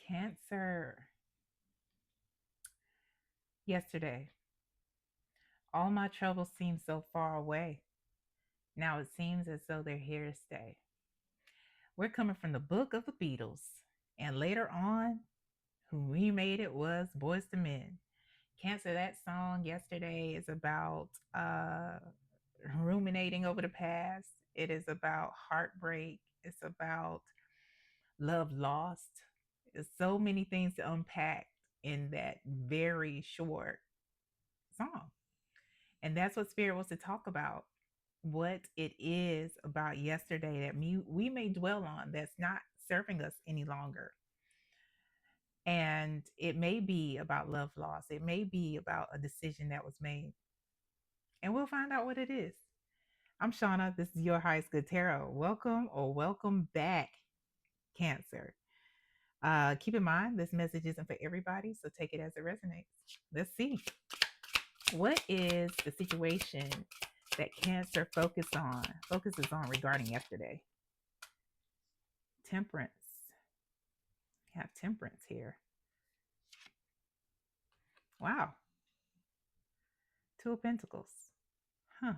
Cancer. Yesterday, all my troubles seemed so far away. Now it seems as though they're here to stay. We're coming from the book of the Beatles, and later on, who remade it was Boys to Men. Cancer, that song yesterday is about ruminating over the past. It is about heartbreak. It's about love lost. There's so many things to unpack in that very short song. And that's what Spirit wants to talk about. What it is about yesterday that we may dwell on that's not serving us any longer. And it may be about love loss. It may be about a decision that was made. And we'll find out what it is. I'm Shauna. This is your highest good tarot. Welcome or welcome back, Cancer. Keep in mind, this message isn't for everybody, so take it as it resonates. Let's see. What is the situation that Cancer focuses on regarding yesterday? Temperance. We have temperance here. Wow. Two of Pentacles. Huh.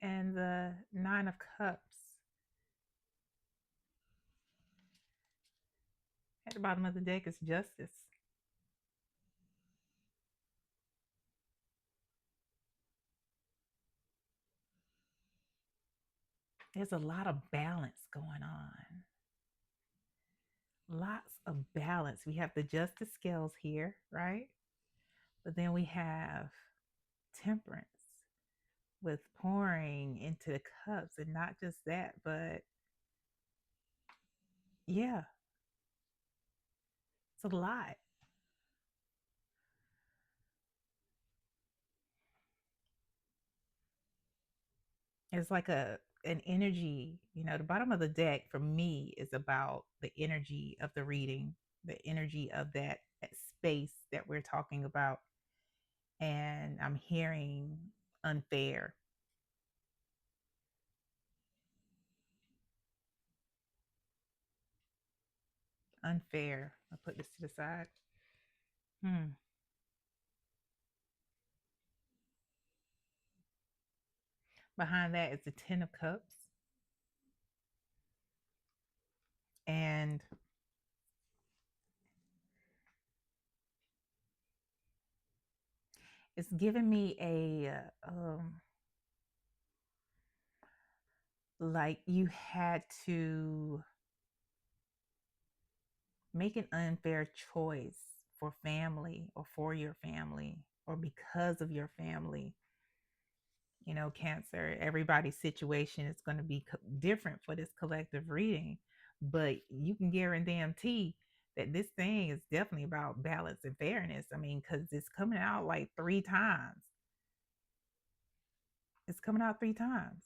And the Nine of Cups. At the bottom of the deck is Justice. There's a lot of balance going on. Lots of balance. We have the Justice scales here, right? But then we have Temperance with pouring into the cups. And not just that, but yeah, it's a lot. It's like an energy, the bottom of the deck for me is about the energy of the reading, the energy of that space that we're talking about. And I'm hearing unfair. Unfair. I'll put this to the side. Hmm. Behind that is the Ten of Cups. And it's giving me like you had to make an unfair choice for family or for your family or because of your family. Cancer, everybody's situation is going to be different for this collective reading, but you can guarantee that this thing is definitely about balance and fairness. I mean, because it's coming out like three times. It's coming out three times.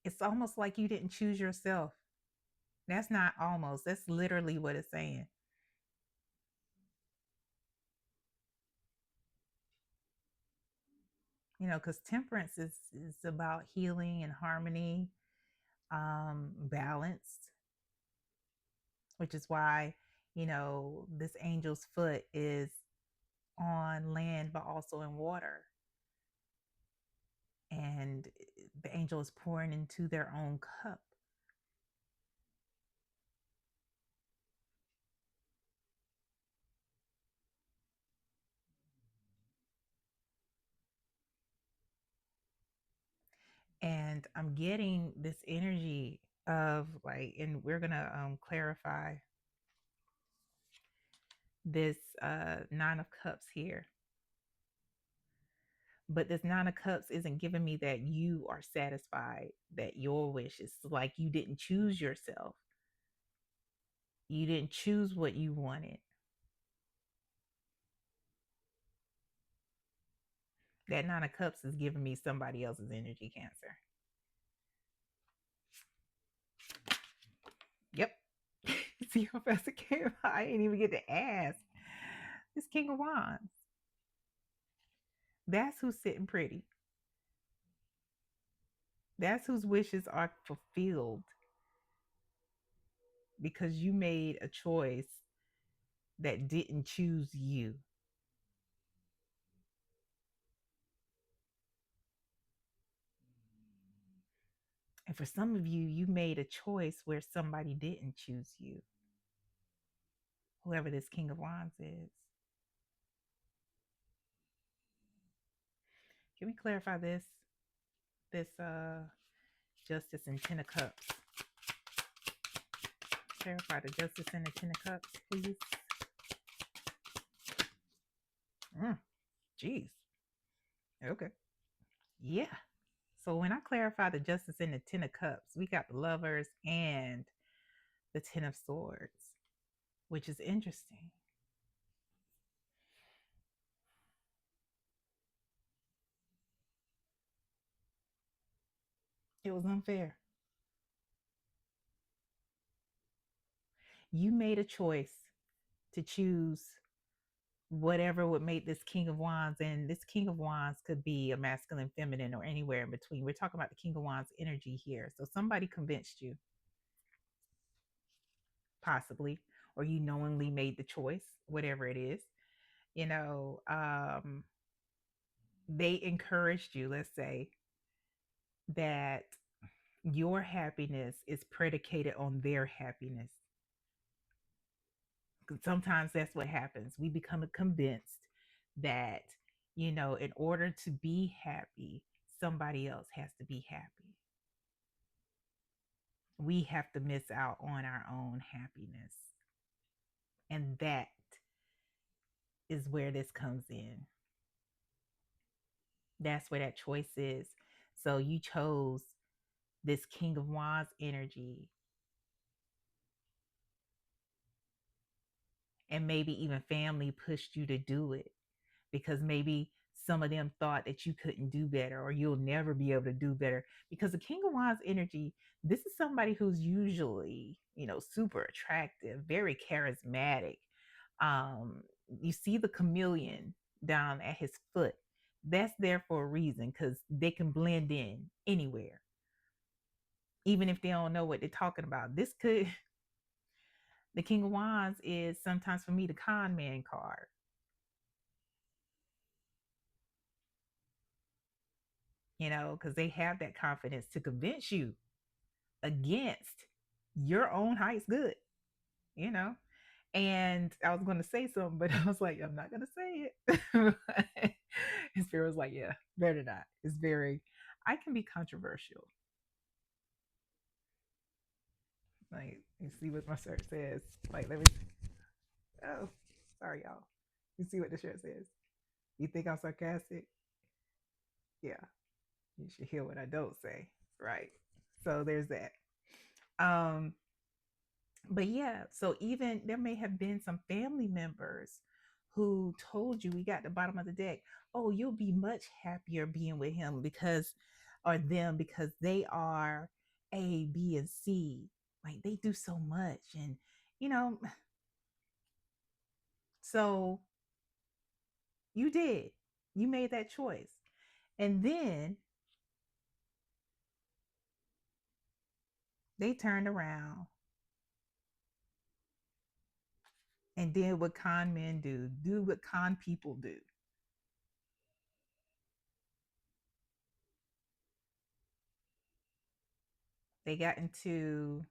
It's almost like you didn't choose yourself. That's not almost, that's literally what it's saying. Because temperance is about healing and harmony, balanced, which is why, this angel's foot is on land, but also in water. And the angel is pouring into their own cup. And I'm getting this energy of like, and we're going to clarify this Nine of Cups here. But this Nine of Cups isn't giving me that you are satisfied, that your wish is like you didn't choose yourself. You didn't choose what you wanted. That Nine of Cups is giving me somebody else's energy, Cancer. Yep. See, Professor came. I didn't even get to ask. It's King of Wands. That's who's sitting pretty. That's whose wishes are fulfilled because you made a choice that didn't choose you. And for some of you, you made a choice where somebody didn't choose you, whoever this King of Wands is. Can we clarify this? This Justice and Ten of Cups. Clarify the Justice and the Ten of Cups, please. Jeez. Okay. Yeah. So when I clarify the Justice and the Ten of Cups, we got the Lovers and the Ten of Swords, which is interesting. It was unfair. You made a choice to choose whatever would make this King of Wands, and this King of Wands could be a masculine, feminine, or anywhere in between. We're talking about the King of Wands energy here. So somebody convinced you, possibly, or you knowingly made the choice, whatever it is. You know, they encouraged you, let's say, that your happiness is predicated on their happiness. Sometimes that's what happens. We become convinced that, in order to be happy, somebody else has to be happy. We have to miss out on our own happiness. And that is where this comes in. That's where that choice is. So you chose this King of Wands energy, and maybe even family pushed you to do it because maybe some of them thought that you couldn't do better or you'll never be able to do better. Because the King of Wands energy, this is somebody who's usually, super attractive, very charismatic. Um, you see the chameleon down at his foot. That's there for a reason because they can blend in anywhere, even if they don't know what they're talking about. This could, the King of Wands is sometimes for me the con man card. Because they have that confidence to convince you against your own highest good, you know. And I was going to say something, but I was like, I'm not going to say it. His spirit was like, yeah, better not. It's very, I can be controversial. Like, you see what my shirt says. Like, let me, oh, sorry, y'all. You see what the shirt says. You think I'm sarcastic? Yeah, you should hear what I don't say. Right. So there's that. Um, but yeah, so even there may have been some family members who told you, we got the bottom of the deck, oh, you'll be much happier being with him because, or them, because they are A, B, and C. Like they do so much. And, you know, so you did, you made that choice. And then they turned around and did what con men do what con people do. They got into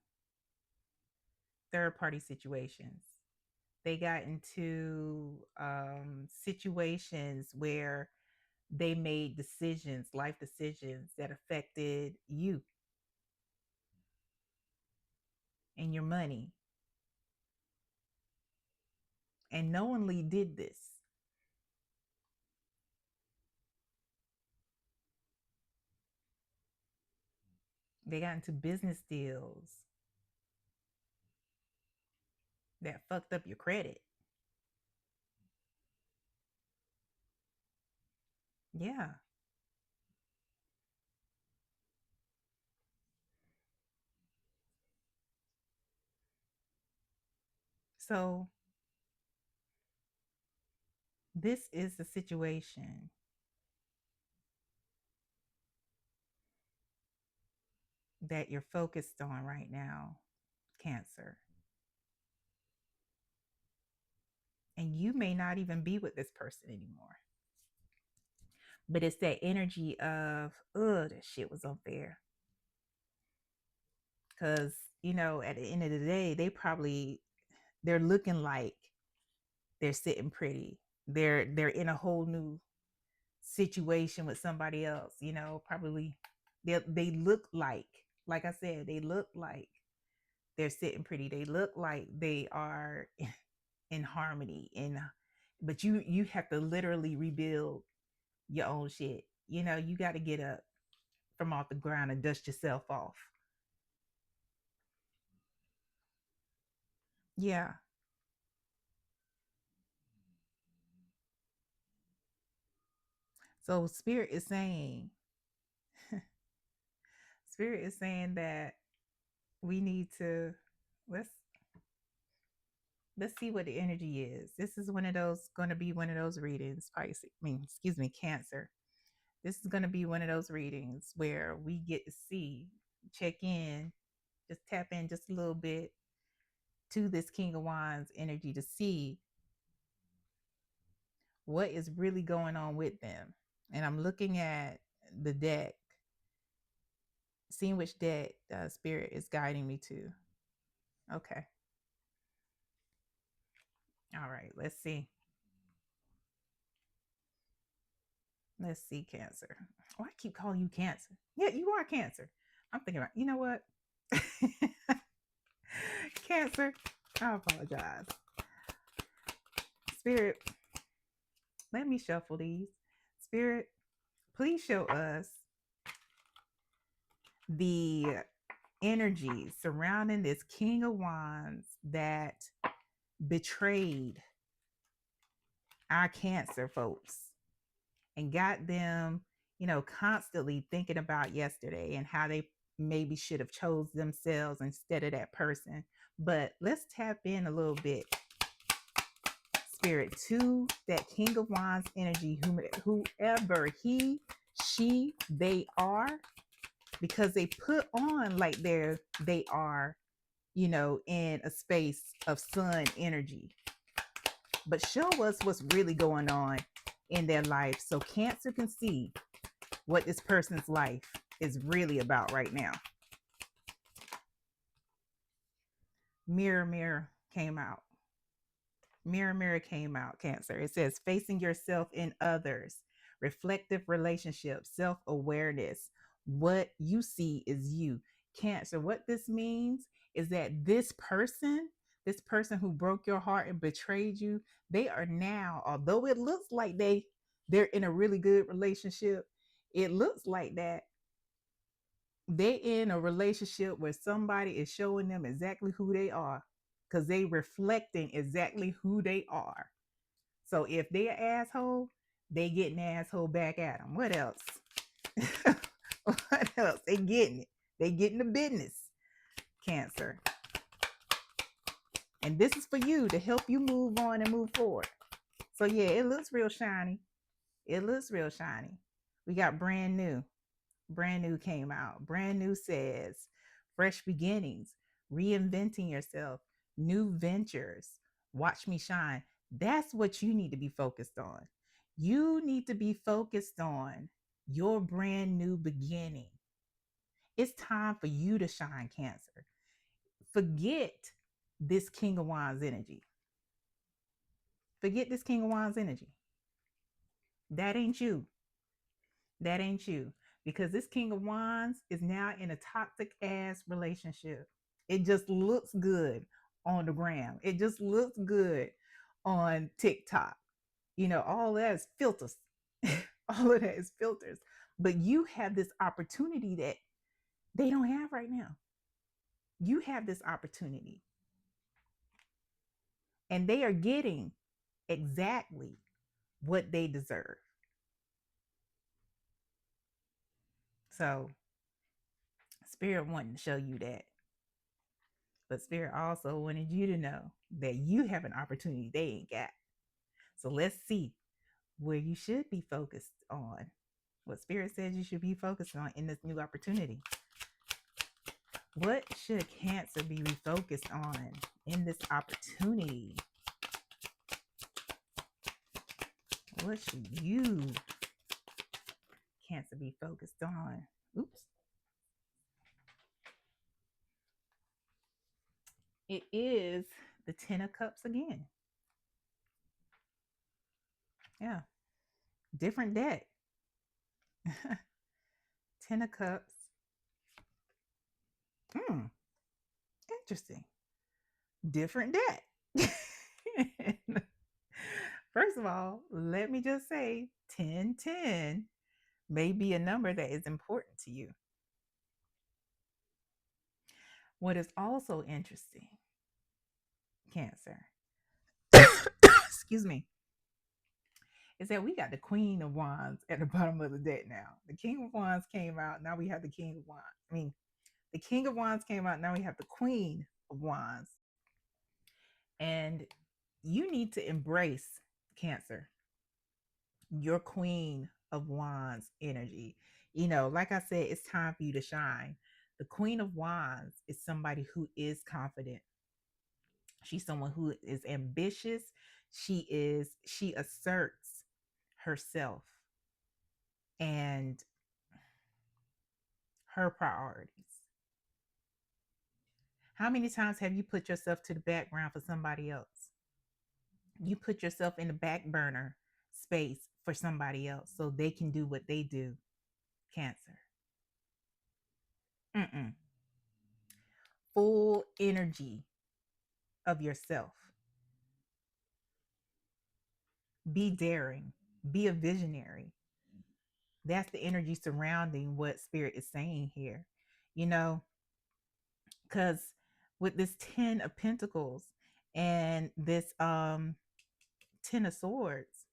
third party situations. They got into situations where they made decisions, life decisions that affected you and your money, and knowingly did this. They got into business deals that fucked up your credit. Yeah. So This is the situation that you're focused on right now, Cancer. And you may not even be with this person anymore. But it's that energy of, that shit was unfair. Because, at the end of the day, they're looking like they're sitting pretty. They're in a whole new situation with somebody else, probably they look like I said, they look like they're sitting pretty. They look like they are in harmony, but you have to literally rebuild your own shit. You got to get up from off the ground and dust yourself off. Yeah. So spirit is saying that we need to let's let's see what the energy is. This is going to be one of those readings, Pisces. Excuse me, Cancer. This is going to be one of those readings where we get to check in, just tap in just a little bit to this King of Wands energy to see what is really going on with them. And I'm looking at the deck, seeing which deck Spirit is guiding me to. Okay. All right. Let's see. Let's see, Cancer. Oh, I keep calling you Cancer. Yeah, you are Cancer. I'm thinking about, you know what? Cancer. I apologize. Spirit, let me shuffle these. Spirit, please show us the energy surrounding this King of Wands that betrayed our Cancer folks and got them, constantly thinking about yesterday and how they maybe should have chose themselves instead of that person. But let's tap in a little bit, Spirit, to that King of Wands energy, whoever he, she, they are, because they put on like they are, in a space of sun energy. But show us what's really going on in their life so Cancer can see what this person's life is really about right now. Mirror, mirror came out. Mirror, mirror came out, Cancer. It says facing yourself in others, reflective relationships, self awareness. What you see is you. Cancer, what this means is that this person who broke your heart and betrayed you, they are now, although it looks like they're in a really good relationship, it looks like that they in a relationship where somebody is showing them exactly who they are because they reflecting exactly who they are. So if they're an asshole, they get an asshole back at them. What else? What else? They getting it. They getting the business, Cancer. And this is for you to help you move on and move forward. So yeah, it looks real shiny. It looks real shiny. We got brand new. Brand new came out. Brand new says fresh beginnings, reinventing yourself, new ventures. Watch me shine. That's what you need to be focused on. You need to be focused on your brand new beginning. It's time for you to shine, Cancer. Forget this King of Wands energy. Forget this King of Wands energy. That ain't you. That ain't you. Because this King of Wands is now in a toxic ass relationship. It just looks good on the gram. It just looks good on TikTok. All that is filters. All of that is filters. But you have this opportunity that they don't have right now. You have this opportunity. And they are getting exactly what they deserve. So, Spirit wanted to show you that. But Spirit also wanted you to know that you have an opportunity they ain't got. So let's see where you should be focused on, what Spirit says you should be focused on in this new opportunity. What should Cancer be refocused on in this opportunity? What should you, Cancer, be focused on? Oops. It is the Ten of Cups again. Yeah. Different deck. Ten of Cups. Interesting. Different deck. First of all, let me just say 1010 may be a number that is important to you. What is also interesting, Cancer, excuse me, is that we got the Queen of Wands at the bottom of the deck now. The King of Wands came out. Now we have the King of Wands. The King of Wands came out. Now we have the Queen of Wands. And you need to embrace, Cancer, your Queen of Wands energy. Like I said, it's time for you to shine. The Queen of Wands is somebody who is confident. She's someone who is ambitious. She asserts herself and her priorities. How many times have you put yourself to the background for somebody else? You put yourself in the back burner space for somebody else so they can do what they do, Cancer. Full energy of yourself. Be daring. Be a visionary. That's the energy surrounding what Spirit is saying here. Because with this 10 of Pentacles and this 10 of Swords,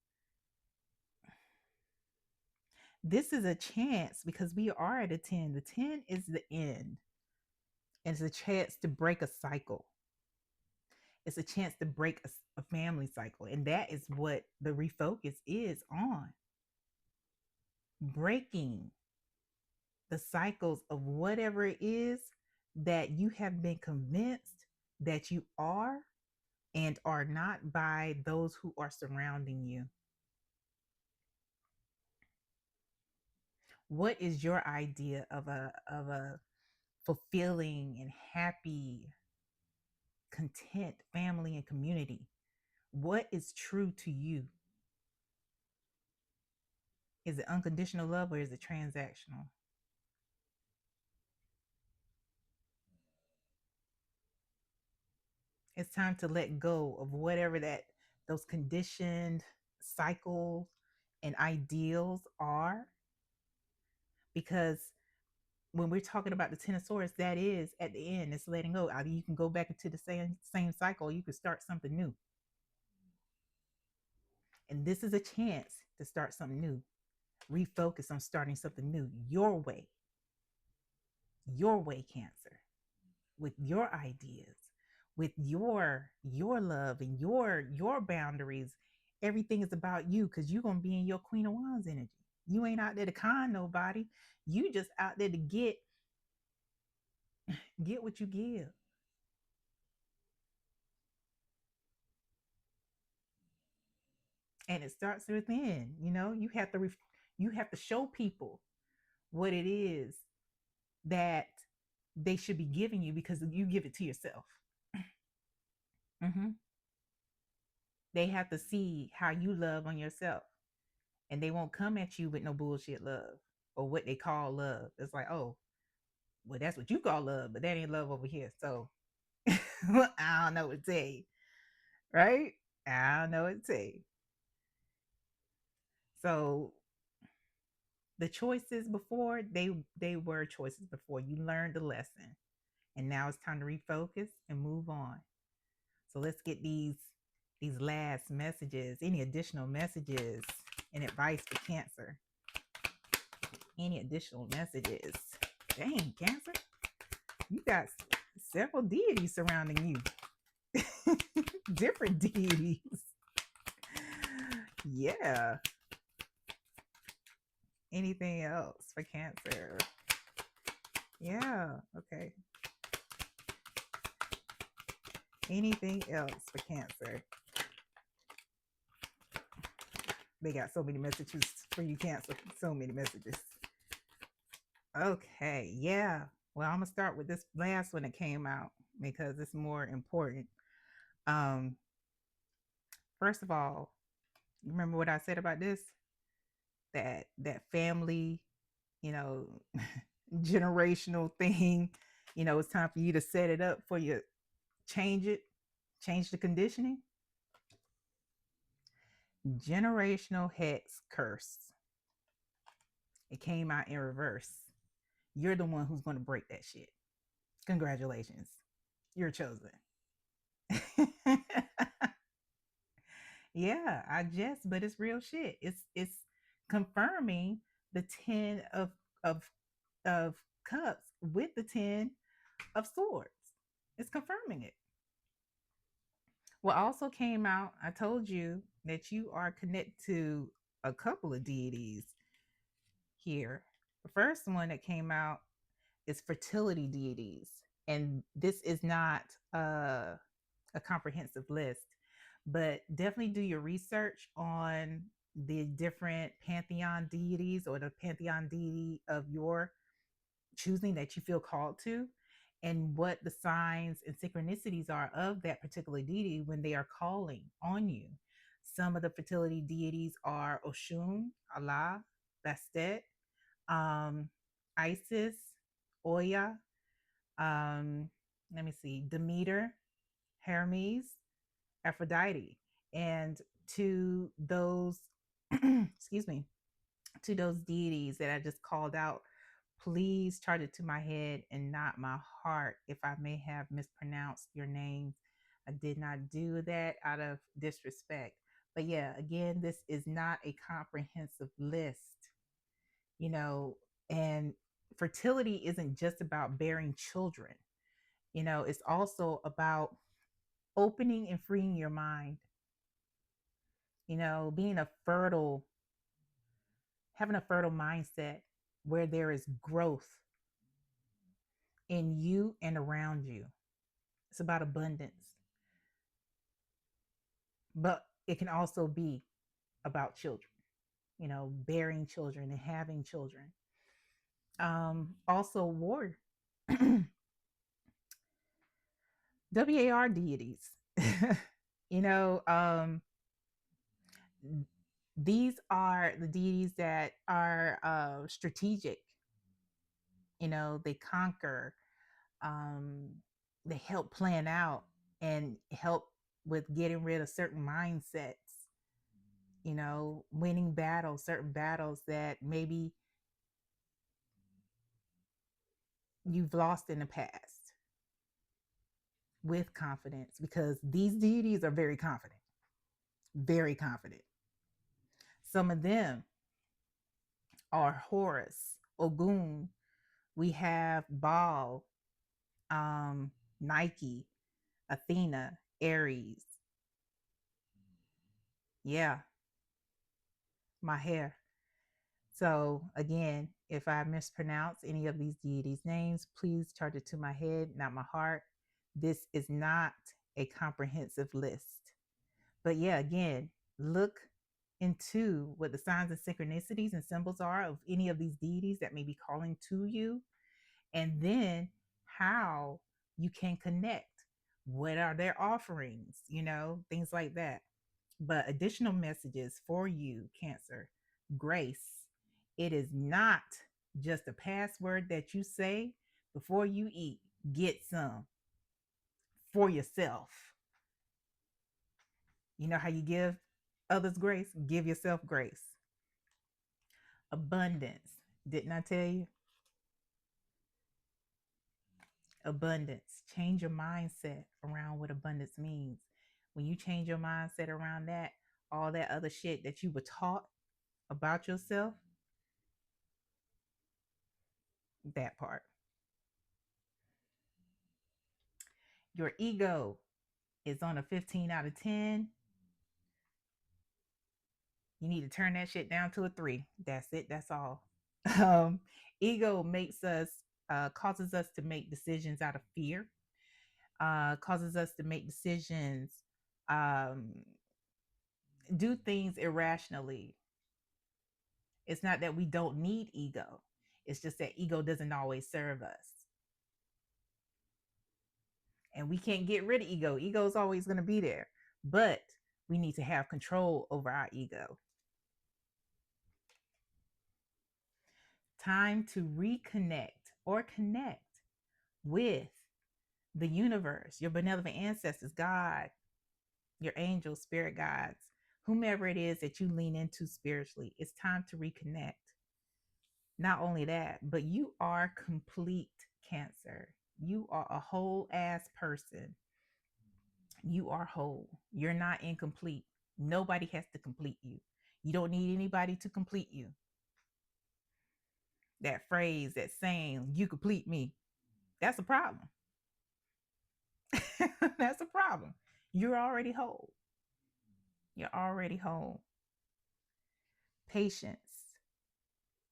this is a chance, because we are at a 10. The 10 is the end. And it's a chance to break a cycle. It's a chance to break a family cycle. And that is what the refocus is on. Breaking the cycles of whatever it is that you have been convinced that you are and are not by those who are surrounding you. What is your idea of a fulfilling and happy, content family and community? What is true to you? Is it unconditional love or is it transactional? It's time to let go of whatever those conditioned cycles and ideals are. Because when we're talking about the Ten of Swords, that is at the end, it's letting go. Either you can go back into the same cycle, or you can start something new. And this is a chance to start something new. Refocus on starting something new your way, Cancer, with your ideas, with your love and your boundaries. Everything is about you, because you're going to be in your Queen of Wands energy. You ain't out there to con nobody. You just out there to get what you give. And it starts within. You have to show people what it is that they should be giving you, because you give it to yourself. They have to see how you love on yourself, and they won't come at you with no bullshit love or what they call love. It's like, oh, well, that's what you call love, but that ain't love over here. So I don't know what to tell you, right? I don't know what to tell you. So the choices before, they were choices before. You learned the lesson, and now it's time to refocus and move on. So let's get these last messages. Any additional messages and advice for Cancer? Any additional messages? Dang, Cancer, you got several deities surrounding you. Different deities. Yeah. Anything else for Cancer? Yeah. Okay. Anything else for Cancer? They got so many messages for you, Cancer. So many messages. Okay. Yeah. Well, I'm gonna start with this last one that came out because it's more important. Um, First of all, you remember what I said about this? That family, you know, generational thing. It's time for you to set it up for you. Change it, change the conditioning. Generational hex curse. It came out in reverse. You're the one who's going to break that shit. Congratulations. You're chosen. Yeah, but it's real shit. It's confirming the 10 of of cups with the 10 of swords. It's confirming it. What also came out, I told you that you are connected to a couple of deities here. The first one that came out is fertility deities. And this is not a comprehensive list, but definitely do your research on the different pantheon deities or the pantheon deity of your choosing that you feel called to, and what the signs and synchronicities are of that particular deity when they are calling on you. Some of the fertility deities are Oshun, Allah, Bastet, Isis, Oya, um, let me see, Demeter, Hermes, Aphrodite. And to those, excuse me, to those deities that I just called out, please charge it to my head and not my heart if I may have mispronounced your names. I did not do that out of disrespect. But yeah, again, this is not a comprehensive list, you know, and fertility isn't just about bearing children. It's also about opening and freeing your mind, being having a fertile mindset where there is growth in you and around you. It's about abundance, but it can also be about children, bearing children and having children. Also, war, WAR deities. you know, um, these are the deities that are strategic. They conquer, um, they help plan out and help with getting rid of certain mindsets, winning battles, certain battles that maybe you've lost in the past with confidence, because these deities are very confident, very confident. Some of them are Horus, Ogun, we have Baal, Nike, Athena, Aries. Yeah, my hair. So again, if I mispronounce any of these deities' names, please charge it to my head, not my heart. This is not a comprehensive list. But yeah, again, look into what the signs and synchronicities and symbols are of any of these deities that may be calling to you, and then how you can connect. What are their offerings? Things like that. But additional messages for you, Cancer: grace. It is not just a password that you say before you eat. Get some for yourself. You know how you give others grace? Give yourself grace. Abundance. Didn't I tell you? Abundance. Change your mindset around what abundance means. When you change your mindset around that, all that other shit that you were taught about yourself, that part. Your ego is on a 15 out of 10. You need to turn that shit down to a 3. That's it. That's all. Um, ego makes us, causes us to make decisions out of fear, causes us to make decisions, um, do things irrationally. It's not that we don't need ego, it's just that ego doesn't always serve us. And we can't get rid of ego. Ego is always going to be there, but we need to have control over our ego. Time to reconnect or connect with the universe, your benevolent ancestors, God, your angels, spirit guides, whomever it is that you lean into spiritually. It's time to reconnect. Not only that, but you are complete, Cancer. You are a whole ass person. You are whole. You're not incomplete. Nobody has to complete you. You don't need anybody to complete you. That phrase, that saying, you complete me, that's a problem. That's a problem. You're already whole. You're already whole. Patience.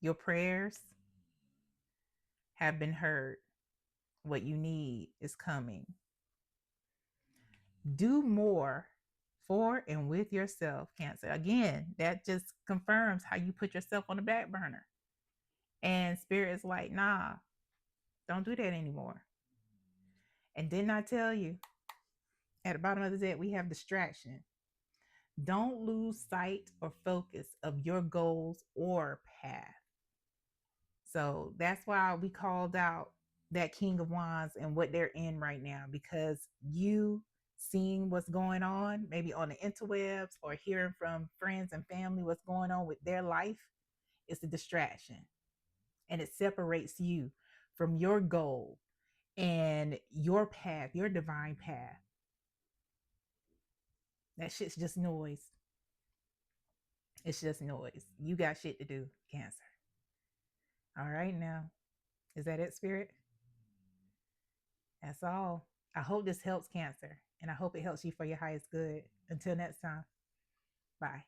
Your prayers have been heard. What you need is coming. Do more for and with yourself, Cancer. Again, that just confirms how you put yourself on the back burner. And Spirit is like, nah, don't do that anymore. And didn't I tell you at the bottom of the deck, we have distraction. Don't lose sight or focus of your goals or path. So that's why we called out that King of Wands and what they're in right now, because you seeing what's going on, maybe on the interwebs or hearing from friends and family what's going on with their life, is a distraction. And it separates you from your goal and your path, your divine path. That shit's just noise. It's just noise. You got shit to do, Cancer. All right, now. Is that it, Spirit? That's all. I hope this helps, Cancer. And I hope it helps you for your highest good. Until next time. Bye.